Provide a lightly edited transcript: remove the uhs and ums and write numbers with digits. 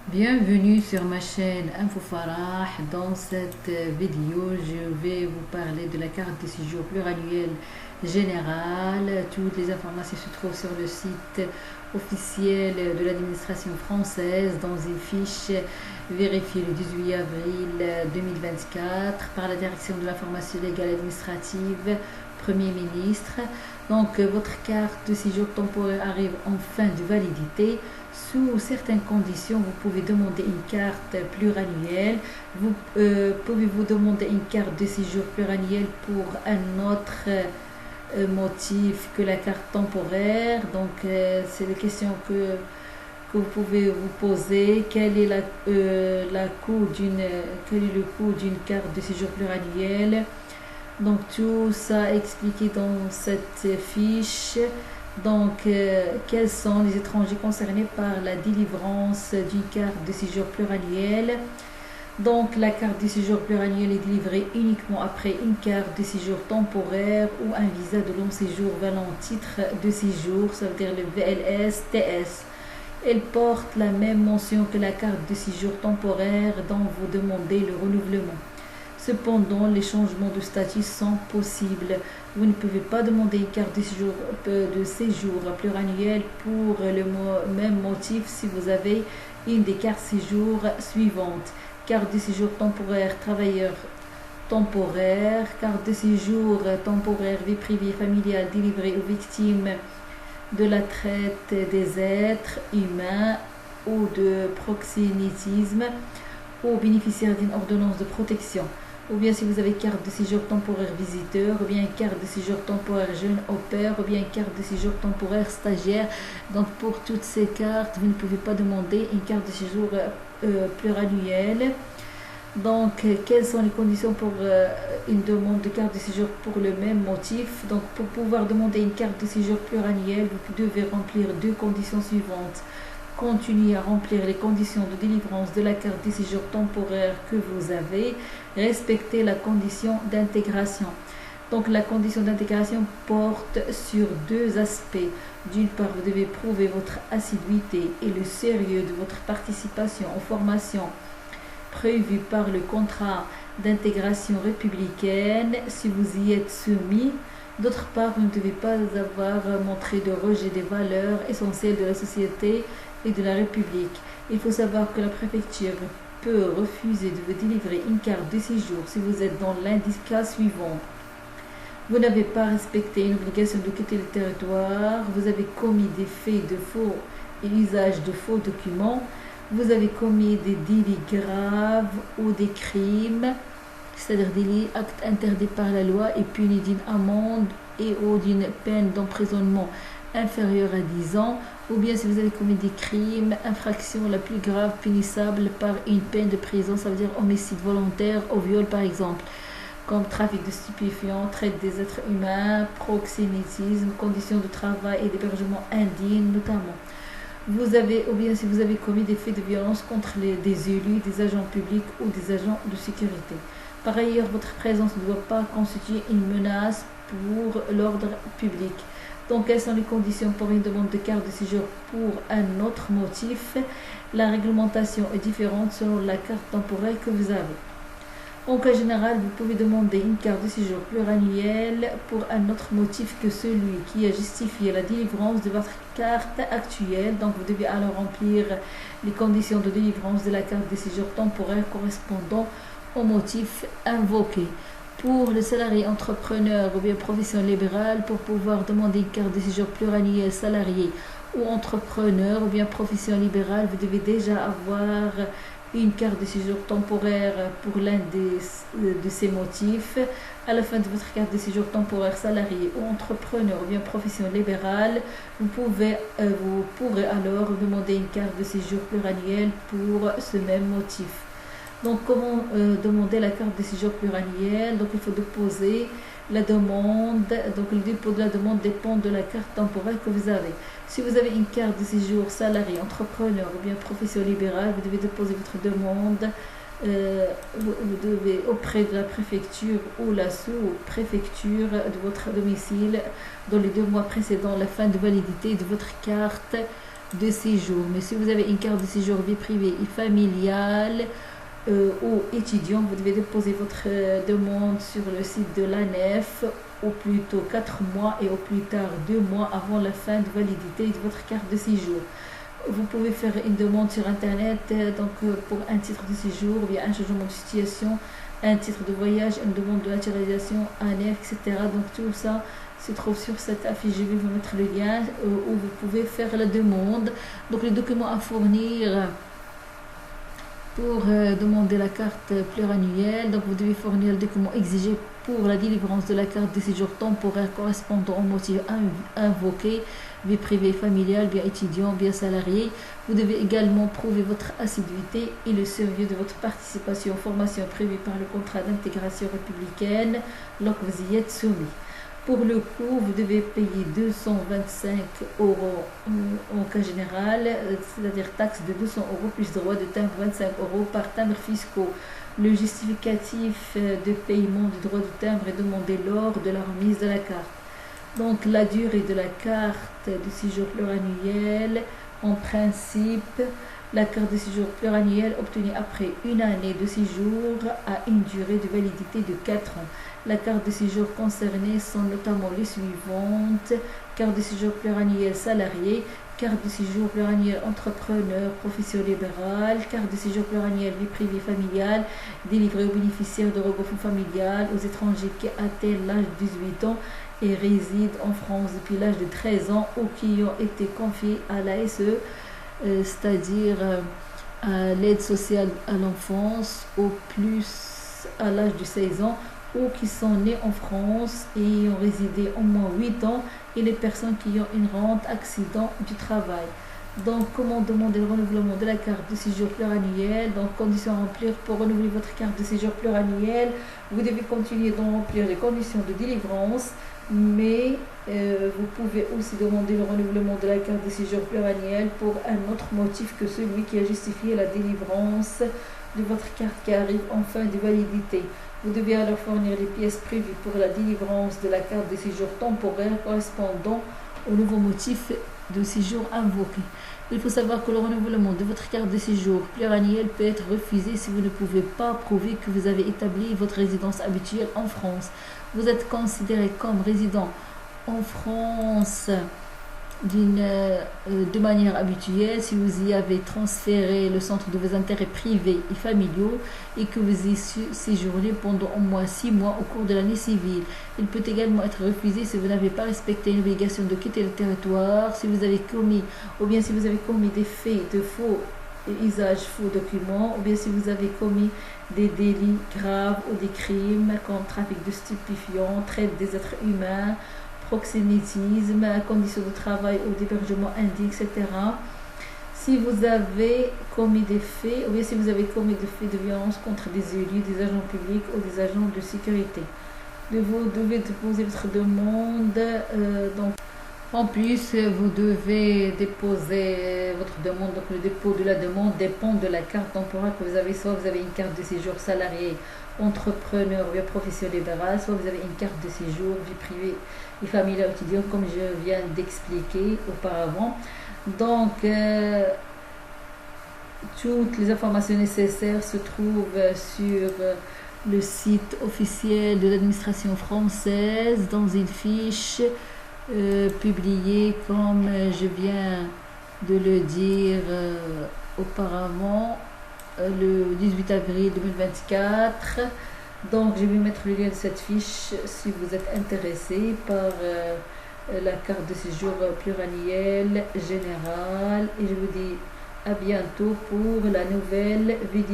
Bienvenue sur ma chaîne Info Farah. Dans cette vidéo, je vais vous parler de la carte de séjour pluriannuelle générale. Toutes les informations se trouvent sur le site officiel de l'administration française dans une fiche vérifiée le 18 avril 2024 par la direction de l'information légale administrative, Premier ministre. Donc, votre carte de séjour temporaire arrive en fin de validité. Sous certaines conditions, vous pouvez demander une carte pluriannuelle. Vous pouvez-vous demander une carte de séjour pluriannuelle pour un autre motif que la carte temporaire. Donc, c'est la question que vous pouvez vous poser. Quel est quel est le coût d'une carte de séjour pluriannuelle? Donc, tout ça expliqué dans cette fiche. Donc, quels sont les étrangers concernés par la délivrance d'une carte de séjour pluriannuelle? Donc, la carte de séjour pluriannuelle est délivrée uniquement après une carte de séjour temporaire ou un visa de long séjour valant titre de séjour, ça veut dire le VLS-TS. Elle porte la même mention que la carte de séjour temporaire dont vous demandez le renouvellement. Cependant, les changements de statut sont possibles. Vous ne pouvez pas demander une carte de séjour pluriannuelle pour le même motif si vous avez une des cartes séjour suivantes. Carte de séjour temporaire travailleur temporaire, carte de séjour temporaire vie privée familiale délivrée aux victimes de la traite des êtres humains ou de proxénétisme ou bénéficiaires d'une ordonnance de protection. Ou bien si vous avez carte de séjour temporaire visiteur, ou bien carte de séjour temporaire jeune au pair, ou bien carte de séjour temporaire stagiaire. Donc pour toutes ces cartes, vous ne pouvez pas demander une carte de séjour pluriannuelle. Donc quelles sont les conditions pour une demande de carte de séjour pour le même motif? Donc pour pouvoir demander une carte de séjour pluriannuelle, vous devez remplir deux conditions suivantes. Continuez à remplir les conditions de délivrance de la carte de séjour temporaire que vous avez. Respectez la condition d'intégration. Donc la condition d'intégration porte sur deux aspects. D'une part, vous devez prouver votre assiduité et le sérieux de votre participation aux formations prévues par le contrat d'intégration républicaine si vous y êtes soumis. D'autre part, vous ne devez pas avoir montré de rejet des valeurs essentielles de la société et de la République. Il faut savoir que la préfecture peut refuser de vous délivrer une carte de séjour si vous êtes dans l'un des cas suivants. Vous n'avez pas respecté une obligation de quitter le territoire, vous avez commis des faits de faux et usage de faux documents, vous avez commis des délits graves ou des crimes, c'est-à-dire délits, actes interdits par la loi et punis d'une amende et ou d'une peine d'emprisonnement inférieure à 10 ans, ou bien si vous avez commis des crimes, infraction la plus grave punissable par une peine de prison, ça veut dire homicide volontaire ou viol par exemple, comme trafic de stupéfiants, traite des êtres humains, proxénétisme, conditions de travail et d'hébergement indignes notamment. Ou bien si vous avez commis des faits de violence contre des élus, des agents publics ou des agents de sécurité. Par ailleurs, votre présence ne doit pas constituer une menace pour l'ordre public. Donc, quelles sont les conditions pour une demande de carte de séjour pour un autre motif? La réglementation est différente selon la carte temporaire que vous avez. En cas général, vous pouvez demander une carte de séjour pluriannuelle pour un autre motif que celui qui a justifié la délivrance de votre carte actuelle. Donc, vous devez alors remplir les conditions de délivrance de la carte de séjour temporaire correspondant au motif invoqué. Pour les salariés entrepreneurs ou bien profession libérale, pour pouvoir demander une carte de séjour pluriannuelle salarié ou entrepreneur ou bien profession libérale, vous devez déjà avoir une carte de séjour temporaire pour l'un de ces motifs. À la fin de votre carte de séjour temporaire salarié ou entrepreneur ou bien profession libérale, vous pourrez alors demander une carte de séjour pluriannuelle pour ce même motif. Donc, comment demander la carte de séjour pluriannuelle? Donc, il faut déposer la demande. Donc, le dépôt de la demande dépend de la carte temporaire que vous avez. Si vous avez une carte de séjour salarié, entrepreneur ou bien profession libérale, vous devez déposer votre demande vous devez auprès de la préfecture ou la sous-préfecture de votre domicile dans les 2 mois précédant la fin de validité de votre carte de séjour. Mais si vous avez une carte de séjour vie privée et familiale ou étudiant, vous devez déposer votre demande sur le site de l'ANEF au plus tôt 4 mois et au plus tard 2 mois avant la fin de validité de votre carte de séjour. Vous pouvez faire une demande sur internet pour un titre de séjour, ou bien un changement de situation, un titre de voyage, une demande de naturalisation, ANEF, etc. Donc tout ça se trouve sur cette affiche. Je vais vous mettre le lien où vous pouvez faire la demande. Donc les documents à fournir pour demander la carte pluriannuelle. Donc vous devez fournir le document exigé pour la délivrance de la carte de séjour temporaire correspondant au motif invoqué, vie privée, familiale, bien étudiant, bien salarié. Vous devez également prouver votre assiduité et le sérieux de votre participation aux formations prévues par le contrat d'intégration républicaine lorsque vous y êtes soumis. Pour le coût, vous devez payer 225 euros en cas général, c'est-à-dire taxe de 200 euros plus droit de timbre 25 euros par timbre fiscaux. Le justificatif de paiement du droit de timbre est demandé lors de la remise de la carte. Donc la durée de la carte de séjour pluriannuelle, en principe, la carte de séjour pluriannuelle obtenue après une année de séjour a une durée de validité de 4 ans. La carte de séjour concernée sont notamment les suivantes: carte de séjour pluriannuelle salarié, carte de séjour pluriannuelle entrepreneur, profession libérale, carte de séjour pluriannuelle vie privée familiale, délivrée aux bénéficiaires de regroupement familial, aux étrangers qui atteignent l'âge de 18 ans et résident en France depuis l'âge de 13 ans ou qui ont été confiés à l'ASE, c'est-à-dire à l'aide sociale à l'enfance, au plus à l'âge de 16 ans, ou qui sont nés en France et ont résidé au moins 8 ans, et les personnes qui ont une rente accident du travail. Donc, comment demander le renouvellement de la carte de séjour pluriannuelle? Donc, conditions à remplir pour renouveler votre carte de séjour pluriannuelle. Vous devez continuer de remplir les conditions de délivrance, mais vous pouvez aussi demander le renouvellement de la carte de séjour pluriannuelle pour un autre motif que celui qui a justifié la délivrance de votre carte qui arrive en fin de validité. Vous devez alors fournir les pièces prévues pour la délivrance de la carte de séjour temporaire correspondant au nouveau motif de séjour invoqué. Il faut savoir que le renouvellement de votre carte de séjour pluriannuelle peut être refusé si vous ne pouvez pas prouver que vous avez établi votre résidence habituelle en France. Vous êtes considéré comme résident en France de manière habituelle si vous y avez transféré le centre de vos intérêts privés et familiaux et que vous y séjournez pendant au moins 6 mois au cours de l'année civile. Il peut également être refusé si vous n'avez pas respecté une obligation de quitter le territoire, si vous avez commis des faits de faux usage faux documents, ou bien si vous avez commis des délits graves ou des crimes comme trafic de stupéfiants, traite des êtres humains, proxénétisme, conditions de travail ou d'hébergement indigne, etc. Si vous avez commis des faits, ou bien si vous avez commis des faits de violence contre des élus, des agents publics ou des agents de sécurité. Vous devez déposer votre demande. En plus, vous devez déposer votre demande. Donc, le dépôt de la demande dépend de la carte temporaire que vous avez. Soit vous avez une carte de séjour salarié, entrepreneur ou bien profession libérale, soit vous avez une carte de séjour vie privée et familiale étudiante, comme je viens d'expliquer auparavant. Donc, toutes les informations nécessaires se trouvent sur le site officiel de l'administration française dans une fiche publié comme je viens de le dire auparavant le 18 avril 2024. Donc je vais mettre le lien de cette fiche si vous êtes intéressé par la carte de séjour pluriannuelle générale, et je vous dis à bientôt pour la nouvelle vidéo.